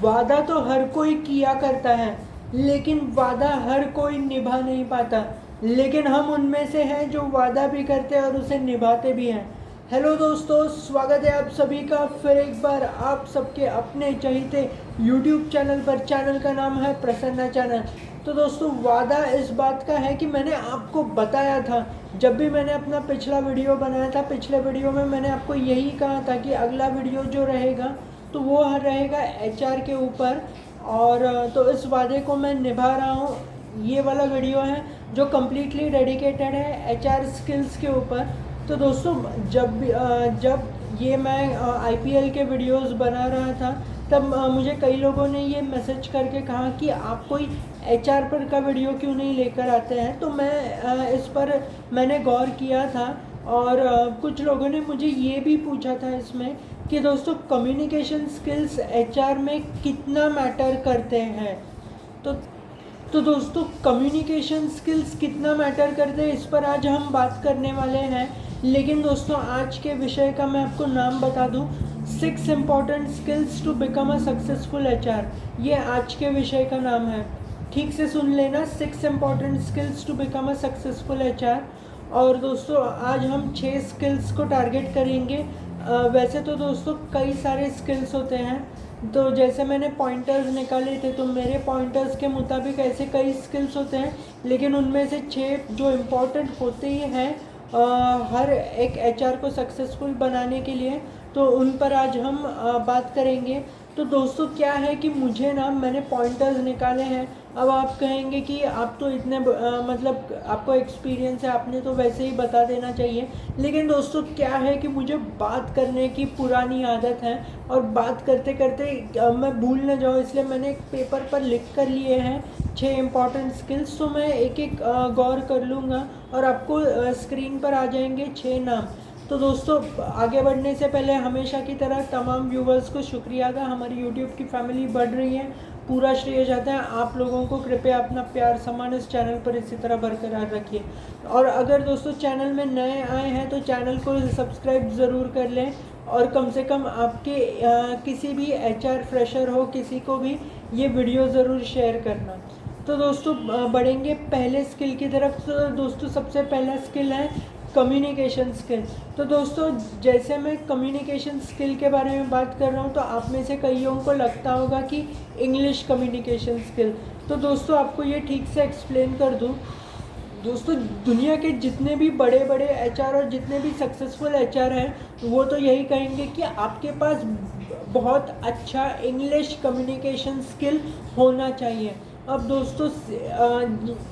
वादा तो हर कोई किया करता है, लेकिन वादा हर कोई निभा नहीं पाता। लेकिन हम उनमें से हैं जो वादा भी करते हैं और उसे निभाते भी हैं। हेलो दोस्तों, स्वागत है आप सभी का फिर एक बार आप सबके अपने चहीते यूट्यूब चैनल पर। चैनल का नाम है प्रसन्ना चैनल। तो दोस्तों, वादा इस बात का है कि मैंने आपको बताया था, जब भी मैंने अपना पिछला वीडियो बनाया था, पिछले वीडियो में मैंने आपको यही कहा था कि अगला वीडियो जो रहेगा तो वो रहेगा एचआर के ऊपर। और तो इस वादे को मैं निभा रहा हूँ। ये वाला वीडियो है जो कम्प्लीटली डेडिकेटेड है एचआर स्किल्स के ऊपर। तो दोस्तों, जब ये मैं आईपीएल के वीडियोस बना रहा था, तब मुझे कई लोगों ने ये मैसेज करके कहा कि आप कोई एचआर पर का वीडियो क्यों नहीं लेकर आते हैं। तो मैं इस पर मैंने गौर किया था। और कुछ लोगों ने मुझे ये भी पूछा था इसमें कि दोस्तों, कम्युनिकेशन स्किल्स एचआर में कितना मैटर करते हैं। तो तो दोस्तों, कम्युनिकेशन स्किल्स कितना मैटर करते हैं, इस पर आज हम बात करने वाले हैं। लेकिन दोस्तों, आज के विषय का मैं आपको नाम बता दूं, 6 important skills to become a successful HR. ये आज के विषय का नाम है। ठीक से सुन लेना, 6 important skills to become a successful HR. और दोस्तों, आज हम 6 स्किल्स को टारगेट करेंगे। वैसे तो दोस्तों कई सारे स्किल्स होते हैं, तो जैसे मैंने पॉइंटर्स निकाले थे, तो मेरे पॉइंटर्स के मुताबिक ऐसे कई स्किल्स होते हैं, लेकिन उनमें से 6 जो इम्पोर्टेंट होते ही हैं हर एक एचआर को सक्सेसफुल बनाने के लिए, तो उन पर आज हम बात करेंगे। तो दोस्तों, क्या है कि मैंने पॉइंटर्स निकाले हैं। अब आप कहेंगे कि आप तो इतने मतलब आपको एक्सपीरियंस है, आपने तो वैसे ही बता देना चाहिए। लेकिन दोस्तों, क्या है कि मुझे बात करने की पुरानी आदत है, और बात करते करते मैं भूल न जाऊँ, इसलिए मैंने एक पेपर पर लिख कर लिए हैं 6 इम्पॉर्टेंट स्किल्स। तो मैं एक एक गौर कर लूँगा और आपको स्क्रीन पर आ जाएंगे 6 नाम। तो दोस्तों, आगे बढ़ने से पहले हमेशा की तरह तमाम व्यूवर्स को शुक्रिया था। हमारी यूट्यूब की फैमिली बढ़ रही है, पूरा श्रेय जाता है आप लोगों को। कृपया अपना प्यार सम्मान इस चैनल पर इसी तरह बरकरार रखिए। और अगर दोस्तों चैनल में नए आए हैं तो चैनल को सब्सक्राइब ज़रूर कर लें, और कम से कम आपके किसी भी एचआर फ्रेशर हो, किसी को भी ये वीडियो ज़रूर शेयर करना। तो दोस्तों, बढ़ेंगे पहले स्किल की तरफ। तो दोस्तों, सबसे पहला स्किल है कम्युनिकेशन स्किल। तो दोस्तों, जैसे मैं कम्युनिकेशन स्किल के बारे में बात कर रहा हूँ, तो आप में से कईयों को लगता होगा कि इंग्लिश कम्युनिकेशन स्किल। तो दोस्तों, आपको ये ठीक से एक्सप्लेन कर दूँ। दोस्तों, दुनिया के जितने भी बड़े बड़े एचआर और जितने भी सक्सेसफुल एचआर हैं, वो तो यही कहेंगे कि आपके पास बहुत अच्छा इंग्लिश कम्युनिकेशन स्किल होना चाहिए। अब दोस्तों,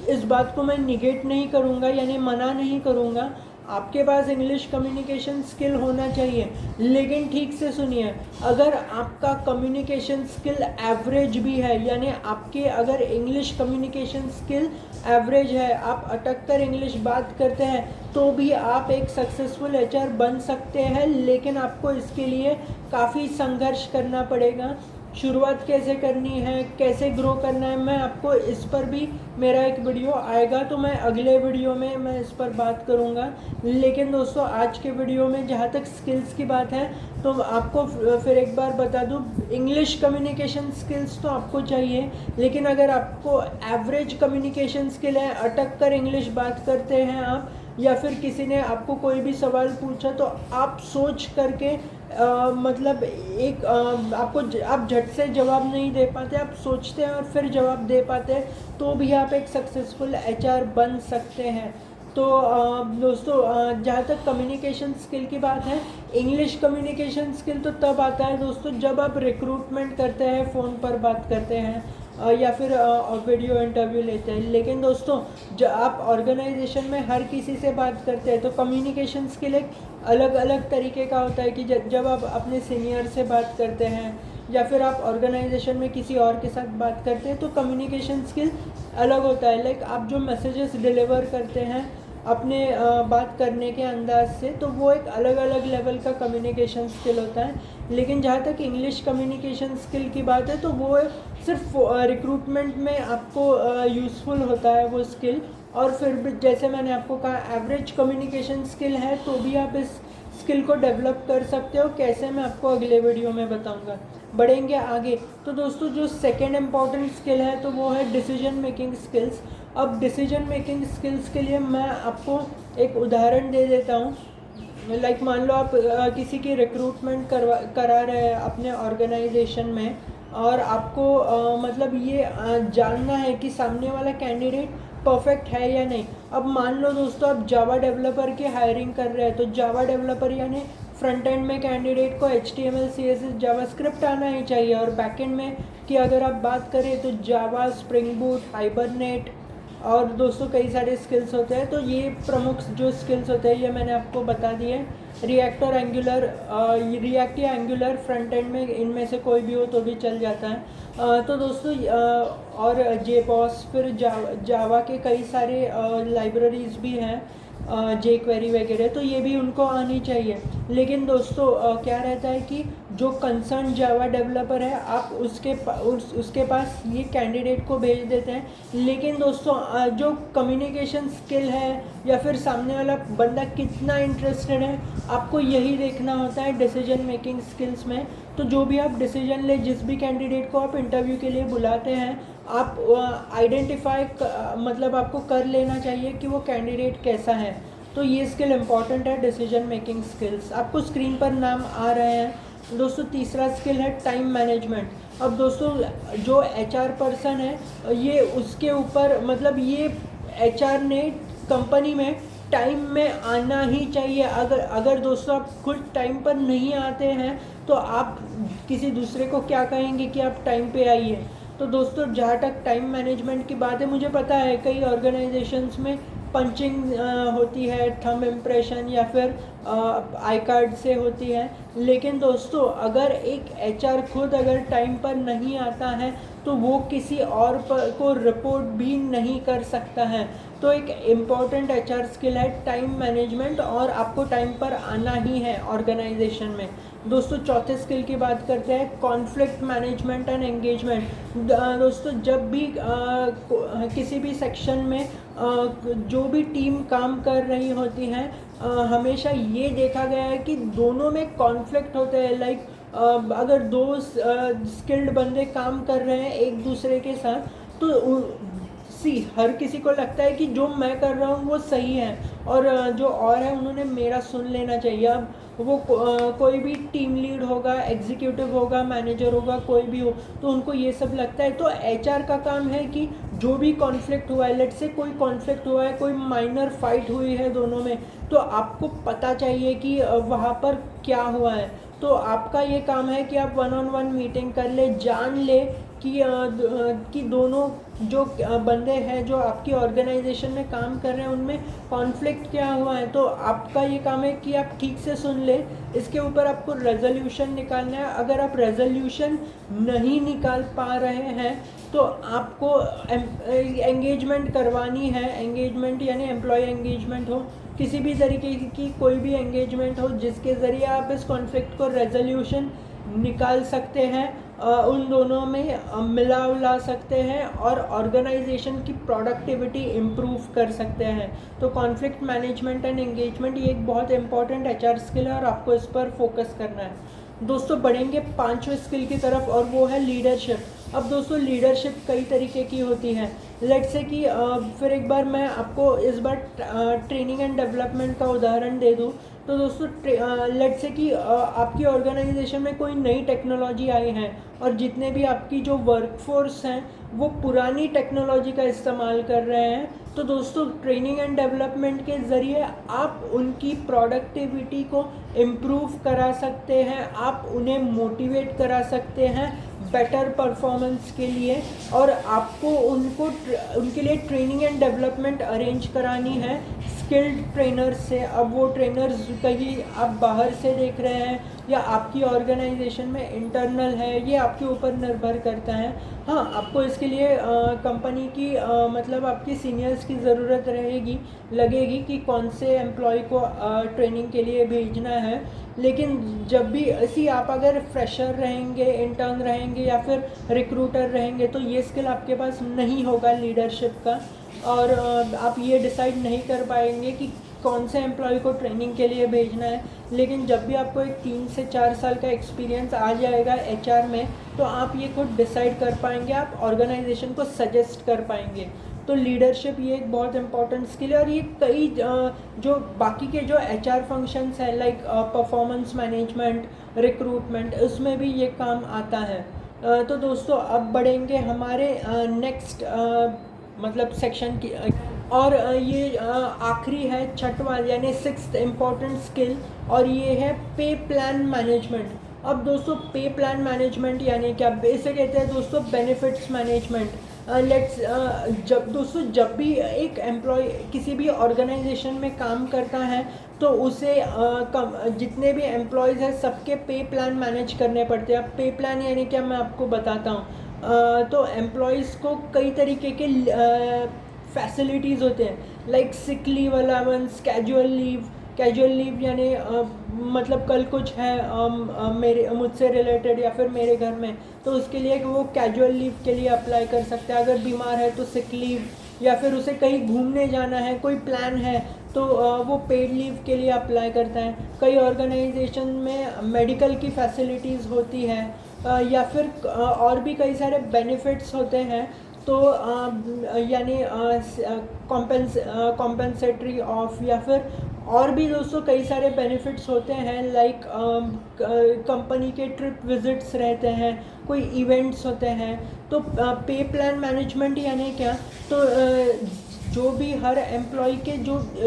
इस बात को मैं निगेट नहीं करूँगा, यानी मना नहीं करूँगा, आपके पास इंग्लिश कम्युनिकेशन स्किल होना चाहिए। लेकिन ठीक से सुनिए, अगर आपका कम्युनिकेशन स्किल एवरेज भी है, यानी आपके अगर इंग्लिश कम्युनिकेशन स्किल एवरेज है, आप अटक कर इंग्लिश बात करते हैं, तो भी आप एक सक्सेसफुल एचआर बन सकते हैं। लेकिन आपको इसके लिए काफ़ी संघर्ष करना पड़ेगा। शुरुआत कैसे करनी है, कैसे ग्रो करना है, मैं आपको इस पर भी मेरा एक वीडियो आएगा, तो मैं अगले वीडियो में मैं इस पर बात करूंगा। लेकिन दोस्तों, आज के वीडियो में जहाँ तक स्किल्स की बात है, तो आपको फिर एक बार बता दूं, इंग्लिश कम्युनिकेशन स्किल्स तो आपको चाहिए, लेकिन अगर आपको एवरेज कम्युनिकेशन स्किल है, अटक कर इंग्लिश बात करते हैं आप, या फिर किसी ने आपको कोई भी सवाल पूछा तो आप सोच करके मतलब आप झट से जवाब नहीं दे पाते, आप सोचते हैं और फिर जवाब दे पाते हैं, तो भी आप एक सक्सेसफुल एचआर बन सकते हैं। तो दोस्तों, जहाँ तक कम्युनिकेशन स्किल की बात है, इंग्लिश कम्युनिकेशन स्किल तो तब आता है दोस्तों जब आप रिक्रूटमेंट करते हैं, फ़ोन पर बात करते हैं, या फिर वीडियो इंटरव्यू लेते हैं। लेकिन दोस्तों, जब आप ऑर्गेनाइजेशन में हर किसी से बात करते हैं, तो कम्युनिकेशन स्किल एक अलग अलग तरीके का होता है कि जब आप अपने सीनियर से बात करते हैं, या फिर आप ऑर्गेनाइजेशन में किसी और के साथ बात करते हैं, तो कम्युनिकेशन स्किल अलग होता है। लाइक आप जो मैसेजेस डिलीवर करते हैं अपने बात करने के अंदाज से, तो वो एक अलग अलग लेवल का कम्युनिकेशन स्किल होता है। लेकिन जहाँ तक इंग्लिश कम्युनिकेशन स्किल की बात है, तो वो सिर्फ रिक्रूटमेंट में आपको यूज़फुल होता है वो स्किल। और फिर भी जैसे मैंने आपको कहा, एवरेज कम्युनिकेशन स्किल है, तो भी आप इस स्किल को डेवलप कर सकते हो। कैसे, मैं आपको अगले वीडियो में बताऊंगा। बढ़ेंगे आगे। तो दोस्तों जो सेकेंड इम्पॉर्टेंट स्किल है तो वो है डिसीजन मेकिंग स्किल्स। अब डिसीजन मेकिंग स्किल्स के लिए मैं आपको एक उदाहरण दे देता हूँ। मान लो आप किसी की रिक्रूटमेंट करा रहे हैं अपने ऑर्गेनाइजेशन में, और आपको मतलब ये जानना है कि सामने वाला कैंडिडेट परफेक्ट है या नहीं। अब मान लो दोस्तों आप जावा डेवलपर की हायरिंग कर रहे हैं, तो जावा डेवलपर यानी फ्रंट एंड में कैंडिडेट को HTML CSS जावास्क्रिप्ट आना ही चाहिए, और बैक एंड में कि अगर आप बात करें तो जावा, स्प्रिंग बूट, हाइबरनेट और दोस्तों कई सारे स्किल्स होते हैं। तो ये प्रमुख जो स्किल्स होते हैं ये मैंने आपको बता दिए। रिएक्ट और एंगुलर, रिएक्ट या एंगुलर फ्रंट एंड में इनमें से कोई भी हो तो भी चल जाता है। तो दोस्तों और जेबॉस, फिर जावा के कई सारे लाइब्रेरीज भी हैं, jQuery वगैरह, तो ये भी उनको आनी चाहिए। लेकिन दोस्तों क्या रहता है कि जो कंसर्न जावा डेवलपर है आप उसके पास ये कैंडिडेट को भेज देते हैं, लेकिन दोस्तों जो कम्युनिकेशन स्किल है या फिर सामने वाला बंदा कितना इंटरेस्टेड है, आपको यही देखना होता है डिसीजन मेकिंग स्किल्स में। तो जो भी आप डिसीजन ले, जिस भी कैंडिडेट को आप इंटरव्यू के लिए बुलाते हैं, आप आइडेंटिफाई मतलब आपको कर लेना चाहिए कि वो कैंडिडेट कैसा है। तो ये स्किल इम्पॉर्टेंट है, डिसीजन मेकिंग स्किल्स। आपको स्क्रीन पर नाम आ रहे हैं दोस्तों। तीसरा स्किल है टाइम मैनेजमेंट। अब दोस्तों जो HR पर्सन है ये उसके ऊपर मतलब ये HR ने कंपनी में टाइम में आना ही चाहिए। अगर दोस्तों आप खुद टाइम पर नहीं आते हैं तो आप किसी दूसरे को क्या कहेंगे कि आप टाइम पे आइए। तो दोस्तों जहाँ तक टाइम मैनेजमेंट की बात है, मुझे पता है कई ऑर्गेनाइजेशंस में पंचिंग होती है, थंब इम्प्रेशन या फिर आई कार्ड से होती है, लेकिन दोस्तों अगर एक HR खुद अगर टाइम पर नहीं आता है तो वो किसी और को रिपोर्ट भी नहीं कर सकता है। तो एक इम्पॉर्टेंट HR स्किल है टाइम मैनेजमेंट, और आपको टाइम पर आना ही है ऑर्गेनाइजेशन में। दोस्तों चौथे स्किल की बात करते हैं, कॉन्फ्लिक्ट मैनेजमेंट एंड एंगेजमेंट। दोस्तों जब भी किसी भी सेक्शन में जो भी टीम काम कर रही होती हैं, हमेशा ये देखा गया है कि दोनों में कॉन्फ्लिक्ट होते हैं। अगर दो स्किल्ड बंदे काम कर रहे हैं एक दूसरे के साथ, तो हर किसी को लगता है कि जो मैं कर रहा हूँ वो सही है, और जो और है उन्होंने मेरा सुन लेना चाहिए। अब वो कोई भी टीम लीड होगा, एग्जीक्यूटिव होगा, मैनेजर होगा, कोई भी हो, तो उनको ये सब लगता है। तो HR का काम है कि जो भी कॉन्फ्लिक्ट हुआ है, लेट से कोई कॉन्फ्लिक्ट हुआ है, कोई माइनर फाइट हुई है दोनों में, तो आपको पता चाहिए कि वहाँ पर क्या हुआ है। तो आपका ये काम है कि आप 1-on-1 मीटिंग कर ले, जान ले कि दोनों जो बंदे हैं जो आपकी ऑर्गेनाइजेशन में काम कर रहे हैं उनमें कॉन्फ्लिक्ट क्या हुआ है। तो आपका ये काम है कि आप ठीक से सुन ले, इसके ऊपर आपको रेजोल्यूशन निकालना है। अगर आप रेजोल्यूशन नहीं निकाल पा रहे हैं तो आपको एंगेजमेंट करवानी है। एंगेजमेंट यानी एम्प्लॉय एंगेजमेंट हो, किसी भी तरीके की कोई भी एंगेजमेंट हो जिसके ज़रिए आप इस कॉन्फ्लिक्ट को रेजोल्यूशन निकाल सकते हैं, उन दोनों में मिला ला सकते हैं और ऑर्गेनाइजेशन की प्रोडक्टिविटी इम्प्रूव कर सकते हैं। तो कॉन्फ्लिक्ट मैनेजमेंट एंड एंगेजमेंट ये एक बहुत इंपॉर्टेंट HR स्किल है और आपको इस पर फोकस करना है। दोस्तों बढ़ेंगे पांचवें स्किल की तरफ, और वो है लीडरशिप। अब दोस्तों लीडरशिप कई तरीके की होती है। लेट्स से कि फिर एक बार मैं आपको इस बार ट्रेनिंग एंड डेवलपमेंट का उदाहरण दे दूँ। तो दोस्तों लेट्स से कि आपकी ऑर्गेनाइजेशन में कोई नई टेक्नोलॉजी आई है और जितने भी आपकी जो वर्कफोर्स हैं वो पुरानी टेक्नोलॉजी का इस्तेमाल कर रहे हैं। तो दोस्तों ट्रेनिंग एंड डेवलपमेंट के ज़रिए आप उनकी प्रोडक्टिविटी को इम्प्रूव करा सकते हैं, आप उन्हें मोटिवेट करा सकते हैं बेटर परफॉर्मेंस के लिए, और आपको उनके लिए ट्रेनिंग एंड डेवलपमेंट अरेंज करानी है स्किल्ड ट्रेनर्स से। अब वो ट्रेनर्स कहीं आप बाहर से देख रहे हैं या आपकी ऑर्गेनाइजेशन में इंटरनल है, ये आपके ऊपर निर्भर करता है। हाँ, आपको इसके लिए कंपनी की मतलब आपकी सीनियर्स की ज़रूरत लगेगी कि कौन से एम्प्लॉय को ट्रेनिंग के लिए भेजना है। लेकिन जब भी ऐसी आप अगर फ्रेशर रहेंगे, इंटर्न रहेंगे या फिर रिक्रूटर रहेंगे तो ये स्किल आपके पास नहीं होगा लीडरशिप का, और आप ये डिसाइड नहीं कर पाएंगे कि कौन से एम्प्लॉय को ट्रेनिंग के लिए भेजना है, लेकिन जब भी आपको एक 3 से 4 साल का एक्सपीरियंस आ जाएगा एचआर में, तो आप ये खुद डिसाइड कर पाएंगे, आप ऑर्गेनाइजेशन को सजेस्ट कर पाएंगे। तो लीडरशिप ये एक बहुत इंपॉर्टेंट स्किल है, और ये कई जो बाकी के जो एचआर फंक्शंस हैं लाइक परफॉर्मेंस मैनेजमेंट, रिक्रूटमेंट, उसमें भी ये काम आता है। तो दोस्तों अब बढ़ेंगे हमारे नेक्स्ट मतलब सेक्शन की, और ये आखिरी है छठवां यानी 6th इम्पॉर्टेंट स्किल, और ये है पे प्लान मैनेजमेंट। अब दोस्तों पे प्लान मैनेजमेंट यानी क्या, इसे कहते हैं दोस्तों बेनिफिट्स मैनेजमेंट। जब भी एक एम्प्लॉय किसी भी ऑर्गेनाइजेशन में काम करता है, तो उसे जितने भी एम्प्लॉयज़ हैं सबके पे प्लान मैनेज करने पड़ते हैं। अब पे प्लान यानी क्या, मैं आपको बताता हूँ। तो एम्प्लॉयज़ को कई तरीके के फैसिलिटीज़ होते हैं, like sick leave allowance, casual leave यानी मतलब कल कुछ है मेरे मुझसे रिलेटेड या फिर मेरे घर में, तो उसके लिए वो कैजुअल लीव के लिए अप्लाई कर सकता है। अगर बीमार है तो सिक लीव, या फिर उसे कहीं घूमने जाना है, कोई प्लान है, तो वो पेड लीव के लिए अप्लाई करता है। कई ऑर्गेनाइजेशन में मेडिकल की फैसिलिटीज़ होती है, या फिर और भी कई सारे बेनिफिट्स होते हैं। तो यानी कॉम्पेंसेटरी ऑफ, या फिर और भी दोस्तों कई सारे बेनिफिट्स होते हैं, लाइक कंपनी के ट्रिप विजिट्स रहते हैं, कोई इवेंट्स होते हैं। तो पे प्लान मैनेजमेंट यानी क्या, तो जो भी हर एम्प्लॉय के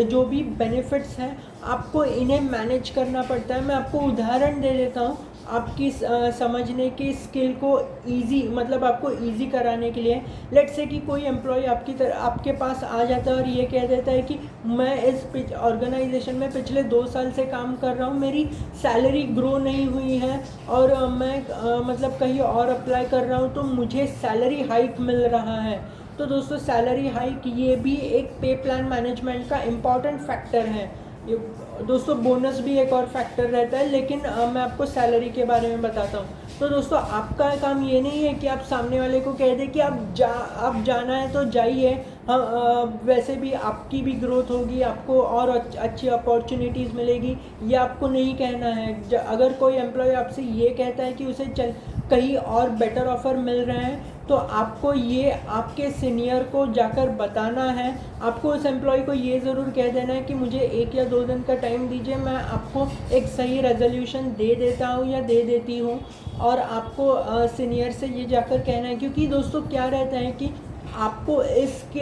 जो भी बेनिफिट्स हैं, आपको इन्हें मैनेज करना पड़ता है। मैं आपको उदाहरण दे देता हूँ आपकी समझने की स्किल को इजी, मतलब आपको इजी कराने के लिए। लेट्स से कि कोई एम्प्लॉय आपके पास आ जाता है और ये कह देता है कि मैं इस ऑर्गेनाइजेशन में पिछले 2 साल से काम कर रहा हूँ, मेरी सैलरी ग्रो नहीं हुई है, और मैं मतलब कहीं और अप्लाई कर रहा हूँ तो मुझे सैलरी हाइक मिल रहा है। तो दोस्तों सैलरी हाइक ये भी एक पे प्लान मैनेजमेंट का इम्पॉर्टेंट फैक्टर है। दोस्तों बोनस भी एक और फैक्टर रहता है, लेकिन मैं आपको सैलरी के बारे में बताता हूँ। तो दोस्तों आपका काम ये नहीं है कि आप सामने वाले को कह दें कि आप जाना है तो जाइए। हाँ, वैसे भी आपकी भी ग्रोथ होगी, आपको और अच्छी अपॉर्चुनिटीज़ मिलेगी, ये आपको नहीं कहना है। अगर कोई एम्प्लॉय आपसे ये कहता है कि उसे कहीं और बेटर ऑफ़र मिल रहे हैं, तो आपको ये आपके सीनियर को जाकर बताना है। आपको उस एम्प्लॉय को ये ज़रूर कह देना है कि मुझे 1 या 2 दिन का टाइम दीजिए, मैं आपको एक सही रेजोल्यूशन दे देता हूँ या दे देती हूँ। और आपको सीनियर से ये जाकर कहना है, क्योंकि दोस्तों क्या रहता है कि आपको इसके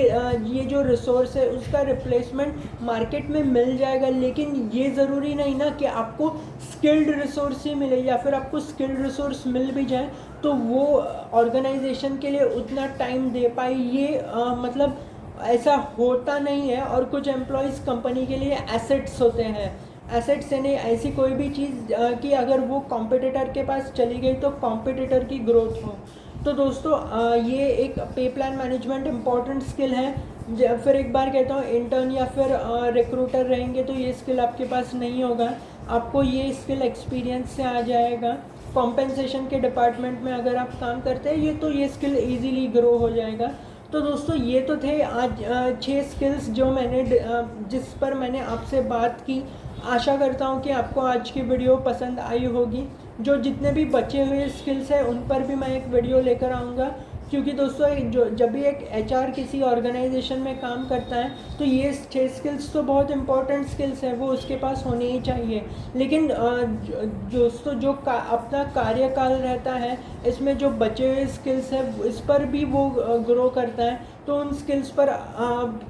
ये जो रिसोर्स है उसका रिप्लेसमेंट मार्केट में मिल जाएगा, लेकिन ये ज़रूरी नहीं ना कि आपको स्किल्ड रिसोर्स ही मिले, या फिर आपको स्किल्ड रिसोर्स मिल भी जाए तो वो ऑर्गेनाइजेशन के लिए उतना टाइम दे पाए, ये मतलब ऐसा होता नहीं है। और कुछ एम्प्लॉयज़ कंपनी के लिए एसेट्स होते हैं। एसेट्स यानी ऐसी कोई भी चीज़ कि अगर वो कॉम्पिटिटर के पास चली गई तो कॉम्पिटिटर की ग्रोथ हो। तो दोस्तों ये एक पे प्लान मैनेजमेंट इम्पॉर्टेंट स्किल है। फिर एक बार कहता हूँ, इंटर्न या फिर रिक्रूटर रहेंगे तो ये स्किल आपके पास नहीं होगा, आपको ये स्किल एक्सपीरियंस से आ जाएगा। कॉम्पेंसेशन के डिपार्टमेंट में अगर आप काम करते हैं तो ये स्किल ईजीली ग्रो हो जाएगा। तो दोस्तों ये तो थे आज 6 स्किल्स जो जिस पर मैंने आपसे बात की। आशा करता हूँ कि आपको आज की वीडियो पसंद आई होगी। जो जितने भी बचे हुए स्किल्स हैं उन पर भी मैं एक वीडियो लेकर आऊँगा, क्योंकि दोस्तों जब भी एक एचआर किसी ऑर्गेनाइजेशन में काम करता है तो ये 6 स्किल्स तो बहुत इंपॉर्टेंट स्किल्स है, वो उसके पास होने ही चाहिए। लेकिन दोस्तों जो अपना कार्यकाल रहता है, इसमें जो बचे हुए स्किल्स है इस पर भी वो ग्रो करता है। तो उन स्किल्स पर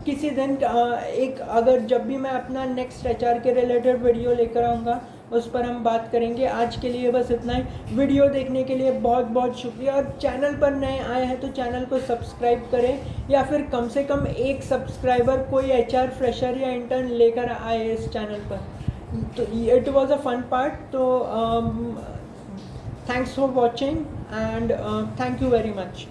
किसी दिन एक अगर जब भी मैं अपना नेक्स्ट एचआर के रिलेटेड वीडियो लेकर आऊँगा उस पर हम बात करेंगे। आज के लिए बस इतना ही। वीडियो देखने के लिए बहुत बहुत शुक्रिया, और चैनल पर नए आए हैं तो चैनल को सब्सक्राइब करें, या फिर कम से कम एक सब्सक्राइबर कोई एचआर फ्रेशर या इंटर्न लेकर आए इस चैनल पर। तो it was a fun part. तो thanks for watching and thank you very much.